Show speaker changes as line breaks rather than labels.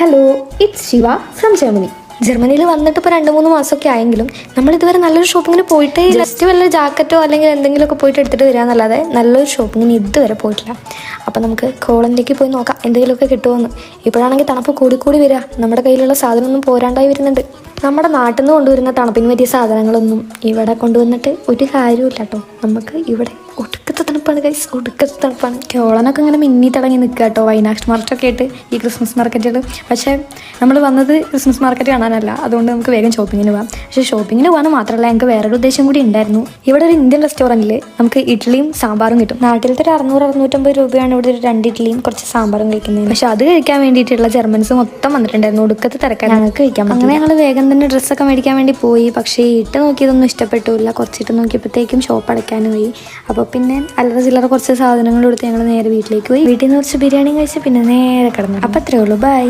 Hello, it's Shiva from Germany. ജർമ്മനിയിൽ വന്നിട്ട് ഇപ്പോൾ 2-3 മാസമൊക്കെ ആയെങ്കിലും നമ്മളിതുവരെ നല്ലൊരു ഷോപ്പിങ്ങിന് പോയിട്ടേ ജസ്റ്റ് വല്ല ജാക്കറ്റോ അല്ലെങ്കിൽ എന്തെങ്കിലുമൊക്കെ പോയിട്ട് എടുത്തിട്ട് വരാമെന്നല്ലാതെ നല്ലൊരു ഷോപ്പിങ്ങിന് ഇതുവരെ പോയിട്ടില്ല. അപ്പോൾ നമുക്ക് കോളനിലേക്ക് പോയി നോക്കാം എന്തെങ്കിലുമൊക്കെ കിട്ടുമെന്ന്. ഇപ്പോഴാണെങ്കിൽ തണുപ്പ് കൂടി വരിക, നമ്മുടെ കയ്യിലുള്ള സാധനമൊന്നും പോരാണ്ടായി വരുന്നുണ്ട്. നമ്മുടെ നാട്ടിൽ നിന്ന് കൊണ്ടുവരുന്ന തണുപ്പിന് പറ്റിയ സാധനങ്ങളൊന്നും ഇവിടെ കൊണ്ടുവന്നിട്ട് ഒരു കാര്യമില്ല കേട്ടോ. നമുക്ക് ഇവിടെ ഒടുക്കത്തെ തണുപ്പാണ് ഗൈസ്, ഒടുക്കത്തെ തണുപ്പാണ്. കോളനൊക്കെ ഇങ്ങനെ മിന്നി തിളങ്ങി നിൽക്കുക കേട്ടോ, വൈനാക്ഷ് മാർട്ടൊക്കെ ആയിട്ട് ഈ ക്രിസ്മസ് മാർക്കറ്റുകൾ. പക്ഷേ നമ്മൾ വന്നത് ക്രിസ്മസ് മാർക്കറ്റ് കാണാനല്ല, അതുകൊണ്ട് നമുക്ക് വേഗം ഷോപ്പിങ്ങിന് പോകാം. പക്ഷേ ഷോപ്പിങ്ങിന് പോകാൻ മാത്രമല്ല, ഞങ്ങൾക്ക് വേറൊരു ഉദ്ദേശം കൂടി ഉണ്ടായിരുന്നു. ഇവിടെ ഒരു ഇന്ത്യൻ റെസ്റ്റോറൻറ്റിൽ നമുക്ക് ഇഡ്ഡലിയും സാമ്പാറും കിട്ടും. നാട്ടിലത്തെ ഒരു 600-650 രൂപയാണ് ഇവിടെ ഒരു 2 ഇഡ്ഡലിയും കുറച്ച് സാമ്പാറും കഴിക്കുന്നത്. പക്ഷേ അത് കഴിക്കാൻ വേണ്ടിയിട്ടുള്ള ജർമ്മൻസ് മൊത്തം വന്നിട്ടുണ്ടായിരുന്നു, ഒടുക്കത്തെ തിരക്കാൻ ഞങ്ങൾക്ക് കഴിക്കാൻ. അങ്ങനെ ഞങ്ങൾ വേഗം തന്നെ ഡ്രസ്സൊക്കെ മേടിക്കാൻ വേണ്ടി പോയി. പക്ഷേ ഇട്ട് നോക്കിയതൊന്നും ഇഷ്ടപ്പെട്ടില്ല. കുറച്ചിട്ട് നോക്കിയപ്പോഴത്തേക്കും ഷോപ്പ് അടയ്ക്കാനുമായി. അപ്പോൾ പിന്നെ അല്ലറ ചില്ലറ കുറച്ച് സാധനങ്ങൾ കൊടുത്ത് ഞങ്ങൾ നേരെ വീട്ടിലേക്ക് പോയി. വീട്ടിൽ നിന്ന് കുറച്ച് ബിരിയാണി കഴിച്ച് പിന്നെ നേരെ കിടന്നു. അപ്പോൾ അത്രേ ഉള്ളൂ, ബൈ.